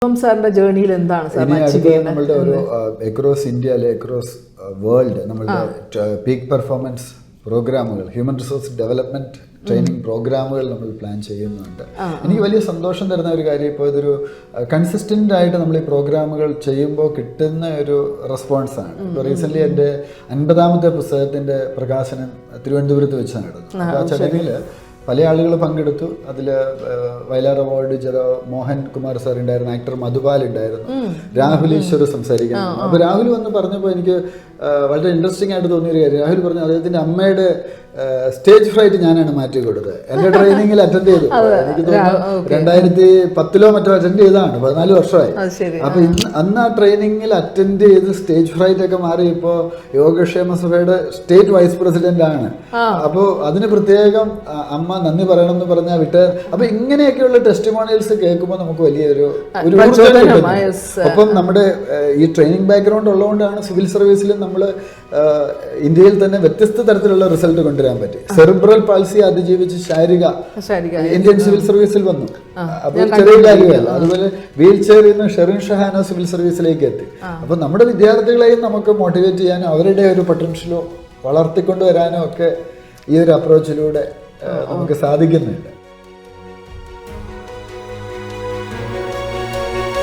സാറിന്റെ ജേർണിയിൽ എന്താണ് നമ്മളുടെ ഒരു അക്രോസ് ഇന്ത്യ അല്ലെ അക്രോസ് വേൾഡ് നമ്മളുടെ പീക്ക് പെർഫോമൻസ് പ്രോഗ്രാമുകൾ, ഹ്യൂമൻ റിസോഴ്സ് ഡെവലപ്മെന്റ് ട്രെയിനിങ് പ്രോഗ്രാമുകൾ നമ്മൾ പ്ലാൻ ചെയ്യുന്നുണ്ട്. എനിക്ക് വലിയ സന്തോഷം തരുന്ന ഒരു കാര്യം, ഇപ്പോൾ ഇതൊരു കൺസിസ്റ്റൻ്റ് ആയിട്ട് നമ്മൾ ഈ പ്രോഗ്രാമുകൾ ചെയ്യുമ്പോൾ കിട്ടുന്ന ഒരു റെസ്പോൺസാണ്. ഇപ്പോൾ റീസെൻ്റ്ലി എൻ്റെ 50ാമത്തെ പുസ്തകത്തിൻ്റെ പ്രകാശനം തിരുവനന്തപുരത്ത് വെച്ച് നടന്നു. അപ്പോൾ ആ ചടങ്ങിൽ പല ആളുകൾ പങ്കെടുത്തു. അതിൽ വയലാർ അവാർഡ് ചെയ്ത മോഹൻ കുമാർ സാർ ഉണ്ടായിരുന്നു, ആക്ടർ മധുപാൽ ഉണ്ടായിരുന്നു, രാഹുൽ ഈശ്വർ സംസാരിക്കുന്നു. അപ്പോൾ രാഹുൽ വന്ന് പറഞ്ഞപ്പോൾ എനിക്ക് വളരെ ഇൻട്രസ്റ്റിംഗ് ആയിട്ട് തോന്നിയൊരു കാര്യം, രാഹുൽ പറഞ്ഞു അദ്ദേഹത്തിൻ്റെ അമ്മയുടെ സ്റ്റേജ് ഫ്രൈറ്റ് ഞാനാണ് മാറ്റി കൊടുത്തത്. എൻ്റെ ട്രെയിനിങ്ങിൽ അറ്റൻഡ് ചെയ്തു. എനിക്ക് തോന്നുന്നു 2010 മറ്റോ അറ്റൻഡ് ചെയ്തതാണ്, 14 വർഷമായി. അപ്പൊ അന്ന് ആ ട്രെയിനിങ്ങിൽ അറ്റൻഡ് ചെയ്ത് സ്റ്റേജ് ഫ്രൈറ്റ് ഒക്കെ മാറി ഇപ്പോൾ യോഗക്ഷേമ സഭയുടെ സ്റ്റേറ്റ് വൈസ് പ്രസിഡന്റ് ആണ്. അപ്പോൾ അതിന് പ്രത്യേകം അമ്മ നന്ദി പറയണം എന്ന് പറഞ്ഞാൽ വിട്ട്. അപ്പൊ ഇങ്ങനെയൊക്കെയുള്ള ടെസ്റ്റിമോണിയൽസ് കേൾക്കുമ്പോൾ നമുക്ക് വലിയൊരു ഒപ്പം നമ്മുടെ ഈ ട്രെയിനിങ് ബാക്ക്ഗ്രൗണ്ട് ഉള്ളതുകൊണ്ടാണ് സിവിൽ സർവീസിലും നമ്മൾ ഇന്ത്യയിൽ തന്നെ വ്യത്യസ്ത തരത്തിലുള്ള റിസൾട്ട് കൊണ്ടുവരാൻ പറ്റി. സെറിബ്രൽ പാൾസി അതിജീവിച്ച് ശാരിക ഇന്ത്യൻ സിവിൽ സർവീസിൽ വന്നു. അപ്പോൾ ചെറിയ കാര്യമല്ല. അതുപോലെ വീൽ ചെയറിൽ നിന്ന് ഷെറിൻ ഷഹാനോ സിവിൽ സർവീസിലേക്ക് എത്തി. അപ്പൊ നമ്മുടെ വിദ്യാർത്ഥികളെയും നമുക്ക് മോട്ടിവേറ്റ് ചെയ്യാനോ അവരുടെ ഒരു പൊട്ടൻഷ്യലോ വളർത്തിക്കൊണ്ടുവരാനോ ഒക്കെ ഈ ഒരു അപ്രോച്ചിലൂടെ നമുക്ക് സാധിക്കുന്നുണ്ട്.